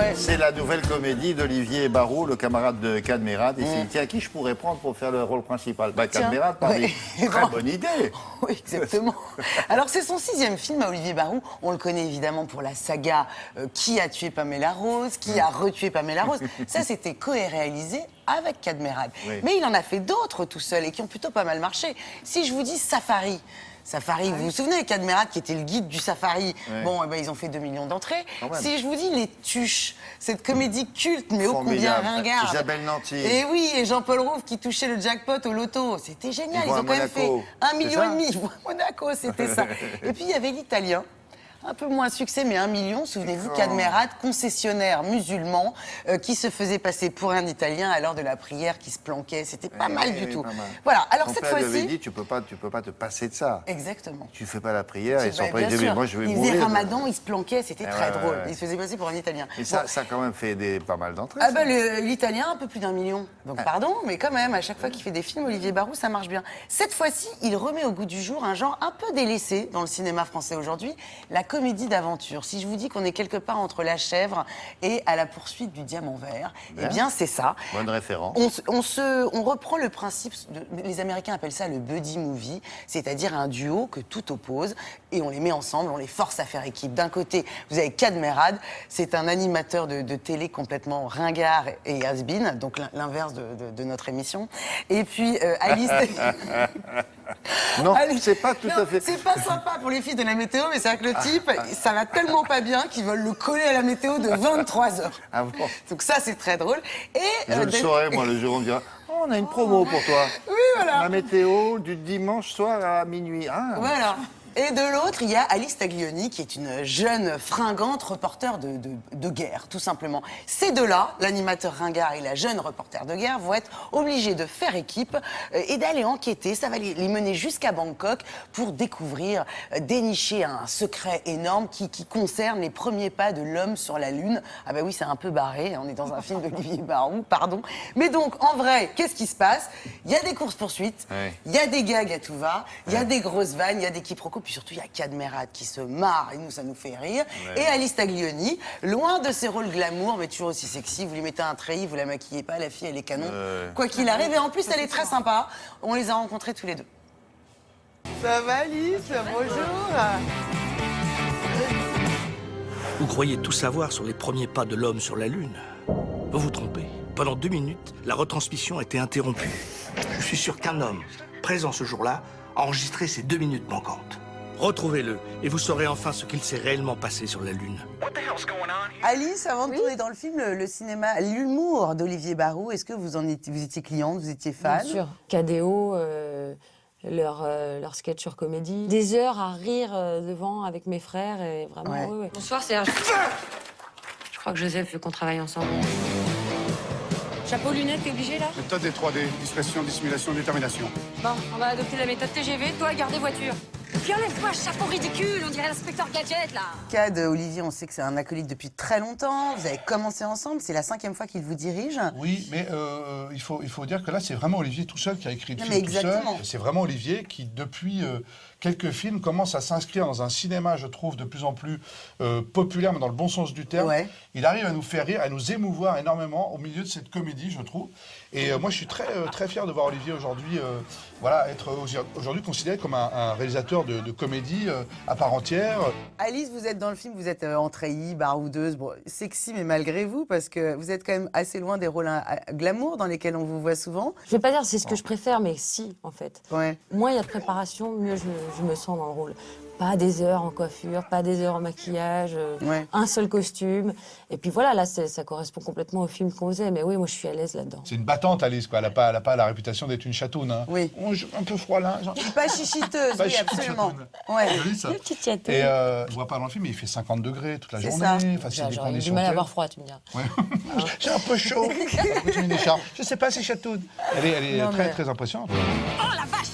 Ouais. C'est la nouvelle comédie d'Olivier Barrault, le camarade de Cadmerade. Et il s'est dit, tiens, qui je pourrais prendre pour faire le rôle principal? Bah, Cadmerade, Ouais. très bonne idée. Oui, exactement. Alors, c'est son 6e film à Olivier Barrault. On le connaît évidemment pour la saga Qui a tué Pamela Rose, Qui a retué Pamela Rose. Ça, c'était co-réalisé avec Cadmerade. Oui. Mais il en a fait d'autres tout seul et qui ont plutôt pas mal marché. Si je vous dis Safari. Safari, vous vous souvenez, Cadmerade qui était le guide du safari. Oui. Bon, eh ben, ils ont fait 2 millions d'entrées. Quand même. Si je vous dis Les Tuches, cette comédie culte, mais ô combien Formidable. ringarde. Isabelle Nanty. Et oui, et Jean-Paul Rouve qui touchait le jackpot au loto. C'était génial. Ils Ils vont ont à quand même fait Monaco. 1,5 million. C'est Ils vont à Monaco, c'était ça. Et puis il y avait l'Italien. Un peu moins succès, mais 1 million. Souvenez-vous, Cadmerade, concessionnaire musulman, qui se faisait passer pour un Italien à l'heure de la prière, qui se planquait. C'était pas mal du tout. Pas mal. Voilà. Alors Son cette père lui avait fois-ci, dit, tu peux pas te passer de ça. exactement. Tu fais pas la prière et son Bah, père il bien disait, mais sûr. moi je vais Il mourir. faisait Ramadan, il se planquait, c'était Ah très ouais, drôle. ouais. Il se faisait passer pour un Italien. Et Bon. ça a quand même fait pas mal d'entrées. Ah ça. bah l'Italien, un peu plus d'1 million. Donc pardon, mais quand même, à chaque fois qu'il fait des films, Olivier Barrault, ça marche bien. Cette fois-ci, il remet au goût du jour un genre un peu délaissé dans le cinéma français aujourd'hui, la comédie d'aventure. Si je vous dis qu'on est quelque part entre La Chèvre et À la poursuite du diamant vert, eh bien c'est ça. Bonne référence. On reprend le principe, les Américains appellent ça le buddy movie, c'est-à-dire un duo que tout oppose, et on les met ensemble, on les force à faire équipe. D'un côté, vous avez Cadmerade, c'est un animateur de télé complètement ringard et has-been, donc l'inverse de notre émission. Et puis Alice... Non, Alice- c'est pas tout Non, à fait. C'est pas sympa pour les filles de la météo, mais c'est vrai que le type, ça va tellement pas bien qu'ils veulent le coller à la météo de 23 heures. Ah bon. Donc ça, c'est très drôle. Et Je le saurais, moi, le jour où on me dira, oh, on a une promo pour toi. Oui, voilà. La météo du dimanche soir à minuit. Ah. Voilà. Et de l'autre, il y a Alice Taglioni, qui est une jeune fringante reporter de guerre, tout simplement. Ces deux-là, l'animateur ringard et la jeune reporter de guerre, vont être obligés de faire équipe et d'aller enquêter. Ça va les mener jusqu'à Bangkok pour découvrir, dénicher un secret énorme qui concerne les premiers pas de l'homme sur la Lune. Ah bah oui, c'est un peu barré, on est dans un film d'Olivier Barrault, pardon. Mais donc, en vrai, qu'est-ce qui se passe? Il y a des courses-poursuites, il y a des gags à tout va, il y a des grosses vannes, il y a des quiproquos. Puis surtout, il y a Cadmerade qui se marre, et nous, ça nous fait rire. Et Alice Taglioni, loin de ses rôles glamour, mais toujours aussi sexy. Vous lui mettez un treillis, vous la maquillez pas, la fille, elle est canon. Quoi qu'il arrive, et en plus, elle est très sympa. On les a rencontrés tous les deux. Ça va, Alice? Bonjour. Vous croyez tout savoir sur les premiers pas de l'homme sur la Lune? Vous vous trompez. Pendant 2 minutes, la retransmission a été interrompue. Je suis sûr qu'un homme, présent ce jour-là, a enregistré ces 2 minutes manquantes. Retrouvez-le et vous saurez enfin ce qu'il s'est réellement passé sur la Lune. Alice, avant de tourner dans le film, le cinéma, l'humour d'Olivier Barrault, est-ce que vous étiez cliente, vous étiez fan? Bien sûr. KDO, leur sketch sur comédie. Des heures à rire devant avec mes frères et vraiment, Ouais. ouais. Bonsoir, c'est Je crois que Joseph veut qu'on travaille ensemble. Chapeau, lunettes, t'es obligé là? Méthode des 3D, discrétion, dissimulation, détermination. Bon, on va adopter la méthode TGV, toi garder voiture. Puis enlève-toi, chapeau ridicule, on dirait l'inspecteur Gadget, là. Cad, Olivier, on sait que c'est un acolyte depuis très longtemps. Vous avez commencé ensemble, c'est la 5e fois qu'il vous dirige. Oui, mais il faut dire que là, c'est vraiment Olivier tout seul qui a écrit le Non, film mais tout seul. exactement. C'est vraiment Olivier qui, depuis quelques films, commence à s'inscrire dans un cinéma, je trouve, de plus en plus populaire, mais dans le bon sens du terme. Ouais. Il arrive à nous faire rire, à nous émouvoir énormément au milieu de cette comédie, je trouve. Et moi, je suis très fier de voir Olivier aujourd'hui, être aujourd'hui considéré comme un réalisateur de comédie à part entière. Alice, vous êtes dans le film, vous êtes en treillis, baroudeuse, bon, sexy, mais malgré vous, parce que vous êtes quand même assez loin des rôles glamour dans lesquels on vous voit souvent. Je vais pas dire c'est ce que je préfère, mais si, en fait. Ouais. Moins il y a de préparation, mieux je me sens dans le rôle. Pas des heures en coiffure, pas des heures en maquillage, Ouais. un seul costume. Et puis voilà, là, ça correspond complètement au film qu'on faisait. Mais oui, moi, je suis à l'aise là-dedans. C'est une battante, Alice, quoi. Elle n'a pas la réputation d'être une chatoune. Hein. Oui. Oh, un peu froid, là. Genre... Pas chichiteuse, Pas oui, chichiteuse. absolument. Ouais. Joli, ça. Le petit théâtre. Et on voit pas dans le film, mais il fait 50 degrés toute la C'est journée. ça. Enfin, c'est des J'aurais du conditions mal à telles. avoir froid, tu me diras. Ouais. J'ai un peu chaud. Je mets une écharpe. Je sais pas, c'est chatoune. Elle est Non, très, mais- très impressionnante. Oh la vache!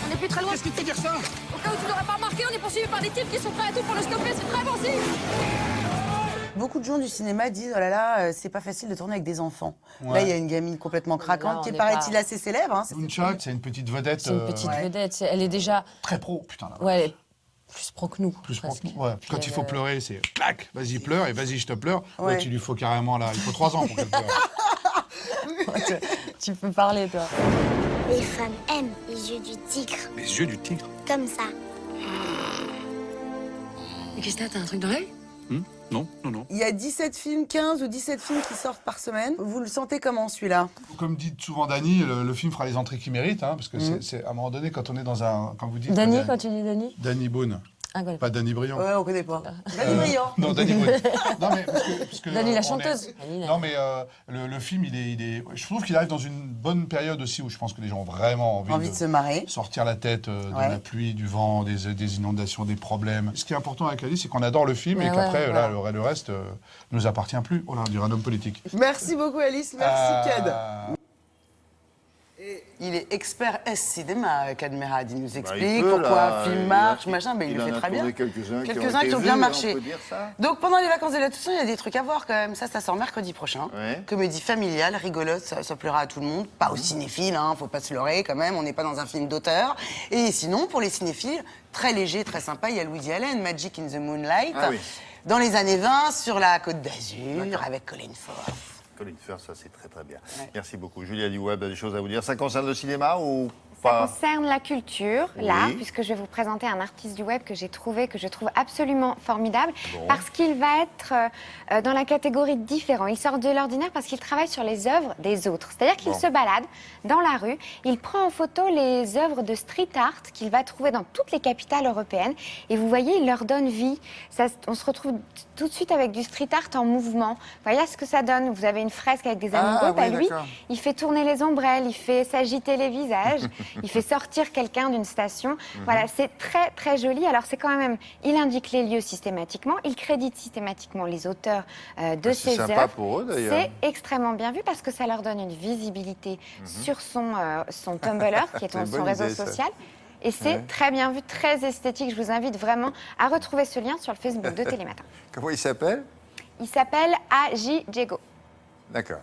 On n'est plus très loin. Qu'est-ce qui te fait dire ça? Au cas où tu n'aurais pas remarqué, on est poursuivi par des types qui sont prêts à tout pour le stopper, c'est très bon signe. Beaucoup de gens du cinéma disent oh là là, c'est pas facile de tourner avec des enfants. Ouais. Là, il y a une gamine complètement craquante on qui est, est paraît-il, pas- assez célèbre. Hein, Nunchak, c'est une petite vedette. C'est une petite Ouais. vedette. Elle est déjà... Très pro, putain. Là. Ouais, elle est Plus pro que nous. Plus presque. ouais. Quand Puis il faut pleurer, c'est clac, vas-y pleure et vas-y je te pleure. Ouais. Là, il lui faut carrément là, il faut 3 ans pour qu'elle pleure. Tu peux parler, toi. Les femmes aiment les yeux du tigre, Les yeux du tigre. comme ça. Mais qu'est-ce que t'as un truc dans l'œil? Non, non, non. Il y a 17 films, 15 ou 17 films qui sortent par semaine. Vous le sentez comment, celui-là? Comme dit souvent Dany, le film fera les entrées qu'il mérite, hein, parce que c'est à un moment donné quand on est dans un, quand vous dites. Dany, quand tu dis Dany? Dany Boone, Ah, quoi. pas Dany Briand. Ouais, on connaît pas. Dany Brillant. Non, Dany Boone. Non mais parce que Dany, la on chanteuse. est- Dany, la- Non mais le film, je trouve qu'il arrive dans une bonne période aussi où je pense que les gens ont vraiment Envie de se marrer. sortir la tête de Ouais. la pluie, du vent, des inondations, des problèmes. Ce qui est important avec Alice, c'est qu'on adore le film Mais et ouais, qu'après, là, voilà. le reste nous appartient plus. Oh là, on dirait un homme politique. Merci beaucoup, Alice. Merci, Cad. Euh, Il est expert S-cinéma, Cad Merad. Il nous Bah, explique il peut, pourquoi là, un film il marche, a- machin. Ben, il le en fait a très bien. tourné quelques-uns Qui ont bien été marché. vus, on peut dire ça. Donc pendant les vacances de la Toussaint, il y a des trucs à voir quand même. Ça sort mercredi prochain. Ouais. Comédie familiale, rigolote, ça plaira à tout le monde. Pas aux cinéphiles, hein, faut pas se leurrer quand même. On n'est pas dans un film d'auteur. Et sinon, pour les cinéphiles, très léger, très sympa, il y a Woody Allen, Magic in the Moonlight. Ah oui. Dans les années 20, sur la Côte d'Azur, avec Colin Firth. Colin Firth, ça c'est très très bien. Ouais. Merci beaucoup. Julia du Web a des choses à vous dire. Ça concerne le cinéma ou Ça pas? concerne la culture, là, Oui. puisque je vais vous présenter un artiste du web que je trouve absolument formidable, Bon. parce qu'il va être dans la catégorie différent. Il sort de l'ordinaire parce qu'il travaille sur les œuvres des autres. C'est-à-dire qu'il Bon. se balade dans la rue, il prend en photo les œuvres de street art qu'il va trouver dans toutes les capitales européennes, et vous voyez, il leur donne vie. On se retrouve tout de suite avec du street art en mouvement. Voyez ce que ça donne. Vous avez une fresque avec des amoureux, oui, lui, d'accord. il fait tourner les ombrelles, il fait s'agiter les visages, il fait sortir quelqu'un d'une station. Mhm. Voilà, c'est très très joli. Alors c'est quand même, il indique les lieux systématiquement, il crédite systématiquement les auteurs de Bah, c'est ces sympa œuvres. pour eux, d'ailleurs. Mhm. C'est extrêmement bien vu parce que ça leur donne une visibilité sur son Tumblr, qui est C'est une son bonne réseau idée, ça. social. Et c'est Ouais. très bien vu, très esthétique. Je vous invite vraiment à retrouver ce lien sur le Facebook de Télématin. Comment il s'appelle? Il s'appelle A.J. Diego. D'accord.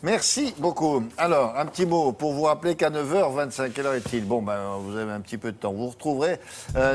Merci beaucoup. Alors, un petit mot pour vous rappeler qu'à 9h25, quelle heure est-il? Bon, ben, vous avez un petit peu de temps. Vous retrouverez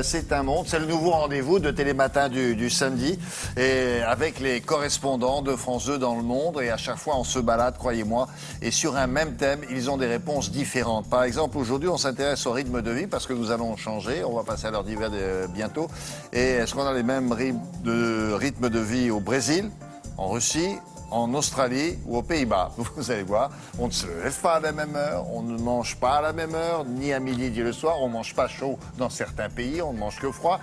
C'est un monde. C'est le nouveau rendez-vous de Télématin du samedi. Et avec les correspondants de France 2 dans le monde. Et à chaque fois, on se balade, croyez-moi. Et sur un même thème, ils ont des réponses différentes. Par exemple, aujourd'hui, on s'intéresse au rythme de vie parce que nous allons changer. On va passer à l'heure d'hiver bientôt. Et est-ce qu'on a les mêmes rythmes de vie au Brésil, en Russie, en Australie ou aux Pays-Bas? Vous allez voir, on ne se lève pas à la même heure, on ne mange pas à la même heure, ni à midi ni le soir, on ne mange pas chaud dans certains pays, on ne mange que froid.